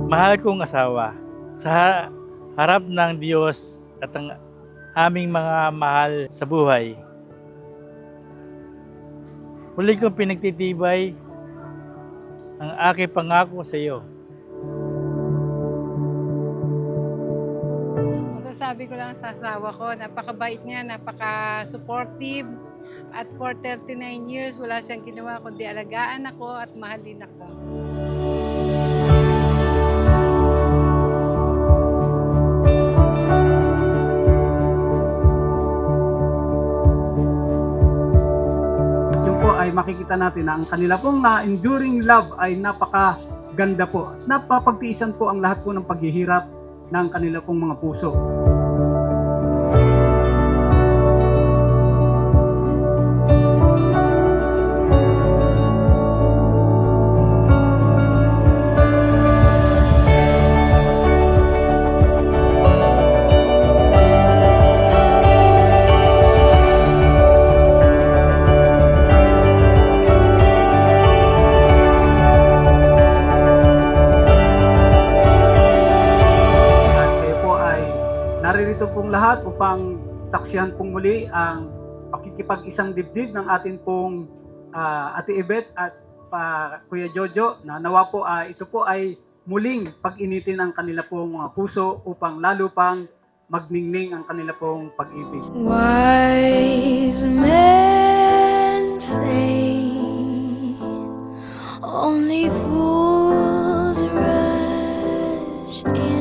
Mahal kong asawa, sa harap ng Diyos at ang aming mga mahal sa buhay, muli kong pinagtitibay ang aking pangako sa iyo. Masasabi ko lang sa asawa ko, napakabait niya, napaka-supportive. At for 39 years, wala siyang ginawa kundi alagaan ako at mahalin ako. Yun po ay makikita natin na ang kanila pong enduring love ay napakaganda po. Napapagtiisan po ang lahat po ng paghihirap ng kanila pong mga puso. Naririto pong lahat upang saksihan pong muli ang pakikipag-isang dibdib ng atin pong Ate Yvette at Kuya Jojo na nawa po ito po ay muling pag-initin ang kanila pong mga puso upang lalo pang magningning ang kanila pong pag-ibig. Wise men say only fools rush in,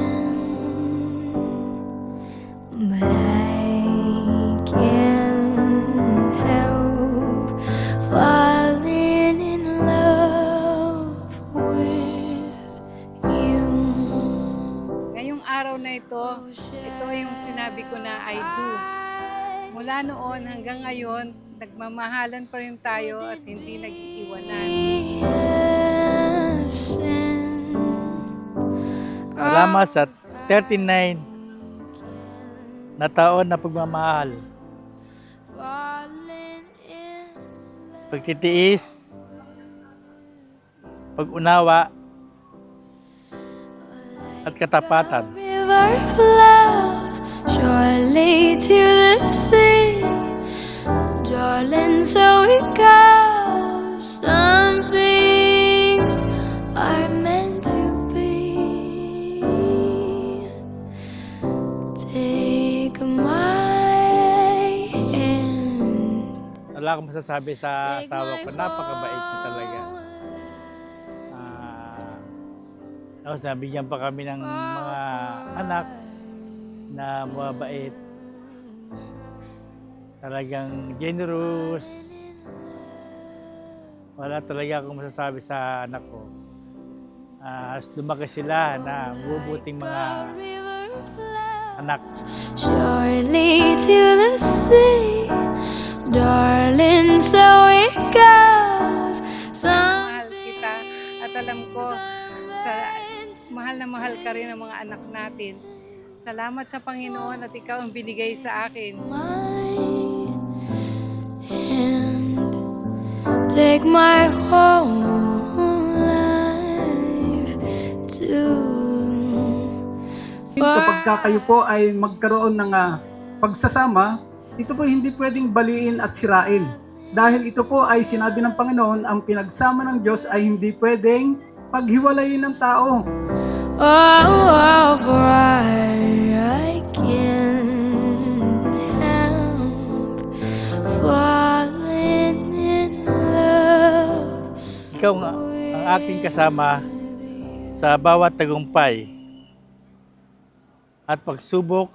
but I can't help falling in love with you. Ngayong araw na ito yung sinabi ko na I do. Mula noon hanggang ngayon, nagmamahalan pa rin tayo at hindi nag-iiwanan. Salamat sa 39 na taon na pagmamahal, pagtitiis, pag-unawa, at katapatan. River flows surely to the sea, darling, so it goes. Some things are meant to be. Take my hand. Wala akong masasabi sa asawa ko, napakabait niya talaga. Tapos nabigyan pa kami ng mga anak na mabait. Talagang generous. Wala talaga akong masasabi sa anak ko. Lumaki sila na mabubuting mga anak. Surely to the sea, darling, so it goes. Mahal kita at alam ko mahal na mahal ka rin ng mga anak natin. Salamat sa Panginoon at ikaw ang binigay sa akin. My hand, take my whole life too. Kapag kayo po ay magkaroon ng pagsasama, ito po hindi pwedeng baliin at sirain. Dahil ito po ay sinabi ng Panginoon, ang pinagsama ng Diyos ay hindi pwedeng paghiwalayin ng tao. Oh, for I can't help falling in love. Ikaw ang aking kasama sa bawat tagumpay at pagsubok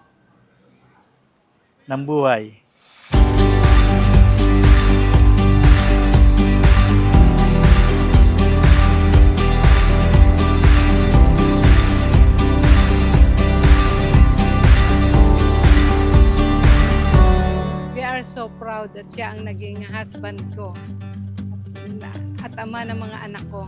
ng buhay. We are so proud that siya ang naging husband ko at ama ng mga anak ko.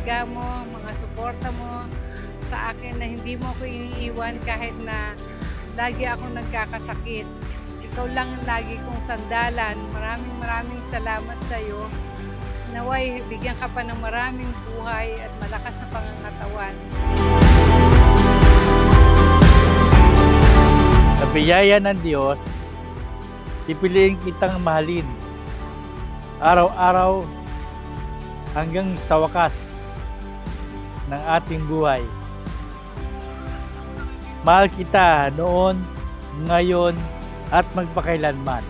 alaga mo, mga suporta mo sa akin na hindi mo ako iniiwan kahit na lagi akong nagkakasakit. Ikaw lang ang lagi kong sandalan. Maraming salamat sa iyo. Naway, bigyan ka pa ng maraming buhay at malakas na pangangatawan. Sa biyaya ng Diyos, pipiliin kitang mahalin araw-araw hanggang sa wakas ng ating buhay. Mahal kita noon, ngayon, at magpakailanman.